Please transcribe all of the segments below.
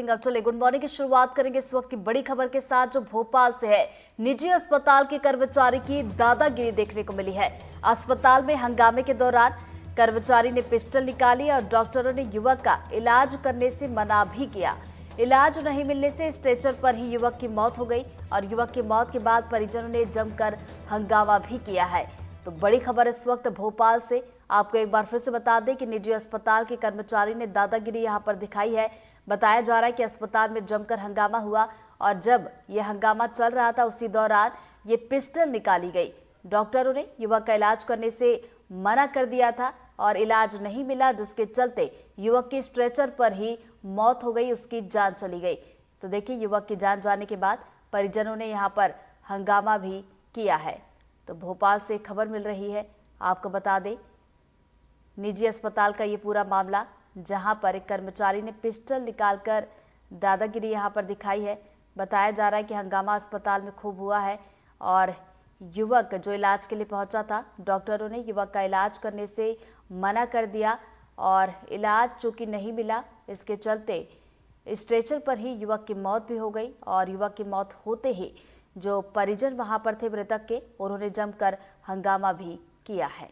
अब चले good morning की शुरुआत करेंगे इस वक्त की बड़ी खबर के साथ, जो भोपाल से है। निजी अस्पताल के कर्मचारी की दादागिरी देखने को मिली है। अस्पताल में हंगामे के दौरान कर्मचारी ने पिस्टल निकाली और डॉक्टरों ने युवक का इलाज करने से मना भी किया। इलाज नहीं मिलने से स्ट्रेचर पर ही युवक की मौत हो गई और युवक की मौत के बाद परिजनों ने जमकर हंगामा भी किया है। तो बड़ी खबर इस वक्त भोपाल से। आपको एक बार फिर से बता दें कि निजी अस्पताल के कर्मचारी ने दादागिरी यहां पर दिखाई है। बताया जा रहा है कि अस्पताल में जमकर हंगामा हुआ और जब यह हंगामा चल रहा था उसी दौरान ये पिस्टल निकाली गई। डॉक्टरों ने युवक का इलाज करने से मना कर दिया था और इलाज नहीं मिला, जिसके चलते युवक की स्ट्रेचर पर ही मौत हो गई, उसकी जान चली गई। तो देखिए, युवक की जान जाने के बाद परिजनों ने यहाँ पर हंगामा भी किया है। तो भोपाल से खबर मिल रही है, आपको बता दें निजी अस्पताल का ये पूरा मामला, जहां पर एक कर्मचारी ने पिस्टल निकालकर दादागिरी यहां पर दिखाई है। बताया जा रहा है कि हंगामा अस्पताल में खूब हुआ है और युवक जो इलाज के लिए पहुंचा था, डॉक्टरों ने युवक का इलाज करने से मना कर दिया और इलाज चूंकि नहीं मिला, इसके चलते स्ट्रेचर पर ही युवक की मौत भी हो गई। और युवक की मौत होते ही जो परिजन वहां पर थे मृतक के, उन्होंने जमकर हंगामा भी किया है।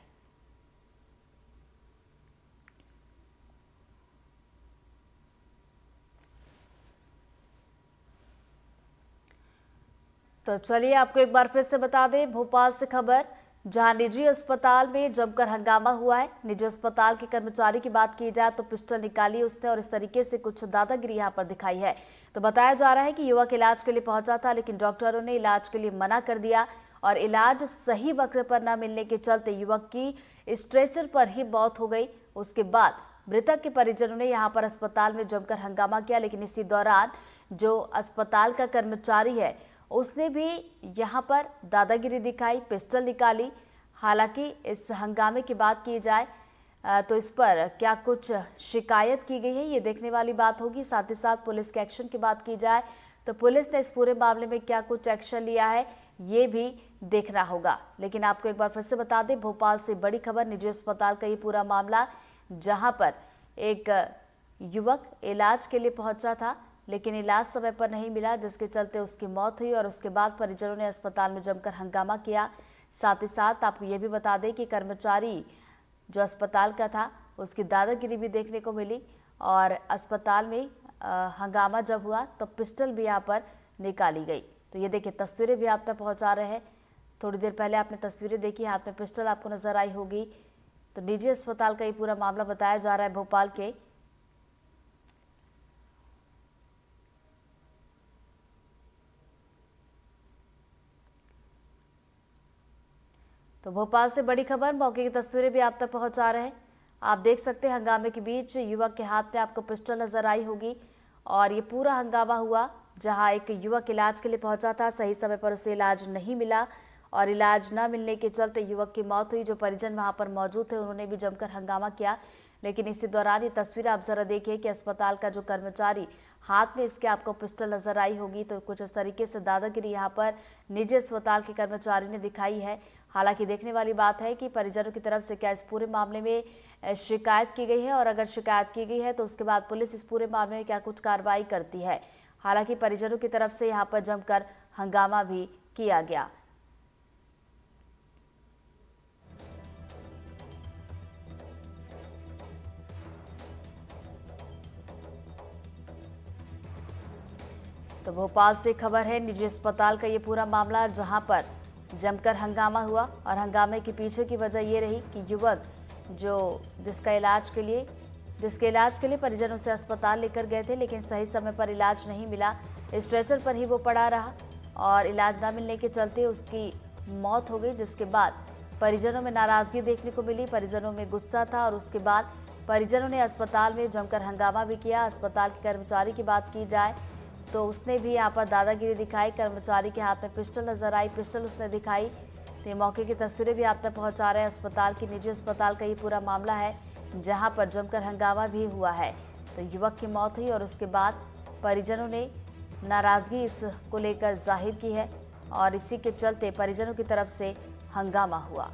तो चलिए आपको एक बार फिर से बता दें भोपाल से खबर, जहां निजी अस्पताल में जमकर हंगामा हुआ है। निजी अस्पताल के कर्मचारी की बात की जाए तो पिस्टल निकाली उसने और इस तरीके से कुछ दादागिरी यहां पर दिखाई है। तो बताया जा रहा है कि युवक इलाज के लिए पहुंचा था, लेकिन डॉक्टरों ने इलाज के लिए मना कर दिया और इलाज सही वक्त पर न मिलने के चलते युवक की स्ट्रेचर पर ही मौत हो गई। उसके बाद मृतक के परिजनों ने यहाँ पर अस्पताल में जमकर हंगामा किया, लेकिन इसी दौरान जो अस्पताल का कर्मचारी है उसने भी यहाँ पर दादागिरी दिखाई, पिस्टल निकाली। हालांकि इस हंगामे की बात की जाए तो इस पर क्या कुछ शिकायत की गई है, ये देखने वाली बात होगी। साथ ही साथ पुलिस के एक्शन की बात की जाए तो पुलिस ने इस पूरे मामले में क्या कुछ एक्शन लिया है, ये भी देखना होगा। लेकिन आपको एक बार फिर से बता दें, भोपाल से बड़ी खबर, निजी अस्पताल का ये पूरा मामला, जहां पर एक युवक इलाज के लिए पहुंचा था, लेकिन इलाज समय पर नहीं मिला, जिसके चलते उसकी मौत हुई और उसके बाद परिजनों ने अस्पताल में जमकर हंगामा किया। साथ ही साथ आपको ये भी बता दें कि कर्मचारी जो अस्पताल का था, उसकी दादागिरी भी देखने को मिली और अस्पताल में हंगामा जब हुआ तो पिस्टल भी यहाँ पर निकाली गई। तो ये देखिए, तस्वीरें भी आप तक पहुँचा रहे हैं। थोड़ी देर पहले आपने तस्वीरें देखी, हाथ में पिस्टल आपको नजर आई होगी। तो निजी अस्पताल का ये पूरा मामला बताया जा रहा है भोपाल के। तो भोपाल से बड़ी खबर, मौके की तस्वीरें भी आप तक पहुंचा रहे हैं। आप देख सकते हैं हंगामे के बीच युवक के हाथ में आपको पिस्टल नजर आई होगी और ये पूरा हंगामा हुआ जहां एक युवक इलाज के लिए पहुंचा था, सही समय पर उसे इलाज नहीं मिला और इलाज न मिलने के चलते युवक की मौत हुई। जो परिजन वहां पर मौजूद थे उन्होंने भी जमकर हंगामा किया। लेकिन इसी दौरान ये तस्वीर आप जरा देखिए कि अस्पताल का जो कर्मचारी, हाथ में इसके आपको पिस्टल नजर आई होगी। तो कुछ इस तरीके से दादागिरी यहाँ पर निजी अस्पताल के कर्मचारी ने दिखाई है। हालांकि देखने वाली बात है कि परिजनों की तरफ से क्या इस पूरे मामले में शिकायत की गई है और अगर शिकायत की गई है तो उसके बाद पुलिस इस पूरे मामले में क्या कुछ कार्रवाई करती है। हालांकि परिजनों की तरफ से यहाँ पर जमकर हंगामा भी किया गया। तो भोपाल से खबर है, निजी अस्पताल का ये पूरा मामला, जहां पर जमकर हंगामा हुआ और हंगामे के पीछे की वजह ये रही कि युवक जिसके इलाज के लिए परिजनों से अस्पताल लेकर गए थे, लेकिन सही समय पर इलाज नहीं मिला। स्ट्रेचर पर ही वो पड़ा रहा और इलाज न मिलने के चलते उसकी मौत हो गई, जिसके बाद परिजनों में नाराजगी देखने को मिली, परिजनों में गुस्सा था और उसके बाद परिजनों ने अस्पताल में जमकर हंगामा भी किया। अस्पताल के कर्मचारी की बात की जाए तो उसने भी यहाँ पर दादागिरी दिखाई। कर्मचारी के हाथ में पिस्टल नजर आई, पिस्टल उसने दिखाई। तो ये मौके की तस्वीरें भी आप तक पहुंचा रहे हैं। अस्पताल की, निजी अस्पताल का ये पूरा मामला है, जहां पर जमकर हंगामा भी हुआ है। तो युवक की मौत हुई और उसके बाद परिजनों ने नाराजगी इसको लेकर जाहिर की है और इसी के चलते परिजनों की तरफ से हंगामा हुआ।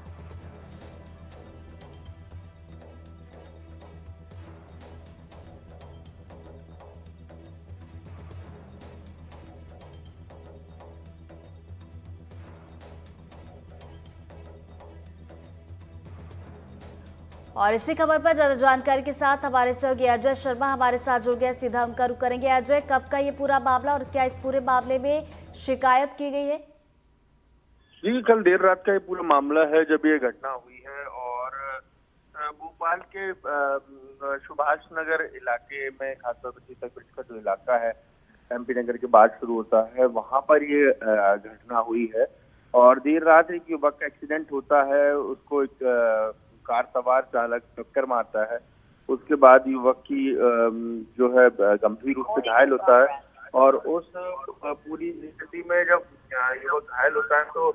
और इसी खबर पर ज्यादा जानकारी के साथ हमारे सहयोगी अजय शर्मा हमारे साथ जुड़ गए। सीधा उनका रुख करेंगे। अजय, कब का ये पूरा मामला और क्या इस पूरे मामले में शिकायत की गई है? जी, कल देर रात का ये पूरा मामला है जब ये घटना हुई है और भोपाल के सुभाष नगर इलाके में, खासतौर पर चीतक ब्रिज का जो इलाका है, एमपी नगर के बाद शुरू होता है, वहां पर ये घटना हुई है। और देर रात एक युवक का एक्सीडेंट होता है, उसको एक कार सवार चालक टक्कर मारता है। उसके बाद युवक की जो है गंभीर रूप से घायल होता है और उस पूरी स्थिति में जब युवक घायल होता है तो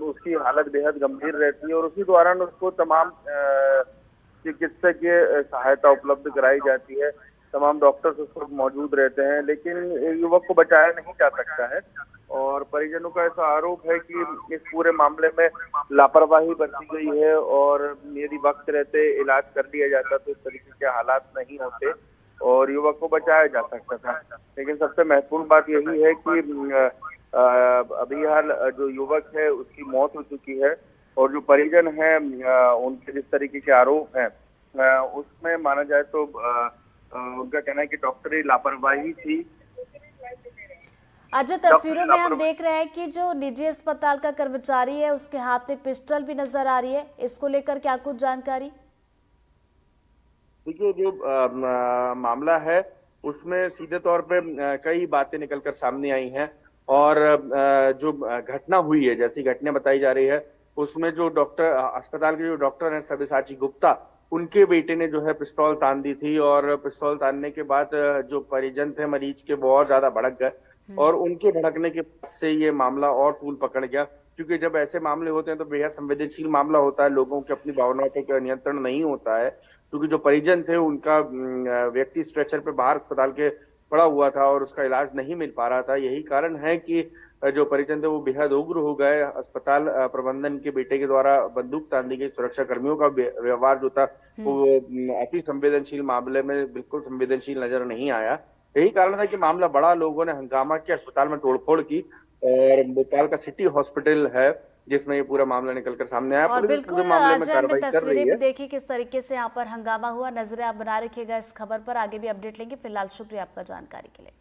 उसकी हालत बेहद गंभीर रहती है और उसी दौरान उसको तमाम चिकित्सकीय सहायता उपलब्ध कराई जाती है। तमाम डॉक्टर्स उस वक्त मौजूद रहते हैं, लेकिन युवक को बचाया नहीं जा सकता है और परिजनों का ऐसा आरोप है कि इस पूरे मामले में लापरवाही बरती गई है और यदि वक्त रहते इलाज कर लिया जाता तो इस तरीके के हालात नहीं होते और युवक को बचाया जा सकता था। लेकिन सबसे महत्वपूर्ण बात यही है कि अभी हाल जो युवक है उसकी मौत हो चुकी है और जो परिजन है उनके जिस तरीके के आरोप हैं उसमें माना जाए तो उनका कहना है कि डॉक्टरी लापरवाही थी। अजय, तस्वीरों में हम देख रहे हैं कि जो निजी अस्पताल का कर्मचारी है उसके हाथ में पिस्टल भी नजर आ रही है। इसको लेकर क्या कुछ जानकारी? देखिए, जो मामला है उसमें सीधे तौर पे कई बातें निकलकर सामने आई हैं और जो घटना हुई है, जैसी घटना बताई जा रही है, उसमें जो डॉक्टर अस्पताल के जो डॉक्टर हैं सब्यसाची गुप्ता, उनके बेटे ने जो है पिस्तौल तान दी थी और पिस्तौल तानने के बाद जो परिजन थे मरीज के बहुत ज्यादा भड़क गए और उनके भड़कने के बाद से ये मामला और तूल पकड़ गया। क्योंकि जब ऐसे मामले होते हैं तो बेहद संवेदनशील मामला होता है, लोगों की अपनी भावनाओं पर नियंत्रण नहीं होता है। क्योंकि जो परिजन थे उनका व्यक्ति स्ट्रेचर पे बाहर अस्पताल के पड़ा हुआ था और उसका इलाज नहीं मिल पा रहा था। यही कारण है कि जो परिजन थे वो बेहद उग्र हो गए। अस्पताल प्रबंधन के बेटे के द्वारा बंदूक तान दी गई। सुरक्षा कर्मियों का व्यवहार जो था वो अति संवेदनशील मामले में बिल्कुल संवेदनशील नजर नहीं आया। यही कारण था कि मामला बड़ा, लोगों ने हंगामा किया, अस्पताल में तोड़फोड़ की और भोपाल का सिटी हॉस्पिटल है जिसमें ये पूरा मामला निकलकर सामने आया। और पुलिस पूरे बिल्कुल मामले में अजय, हमने कार्रवाई कर रही तस्वीरें भी है। देखी किस तरीके से यहाँ पर हंगामा हुआ। नजरें आप बना रखिएगा इस खबर पर, आगे भी अपडेट लेंगे। फिलहाल शुक्रिया आपका जानकारी के लिए।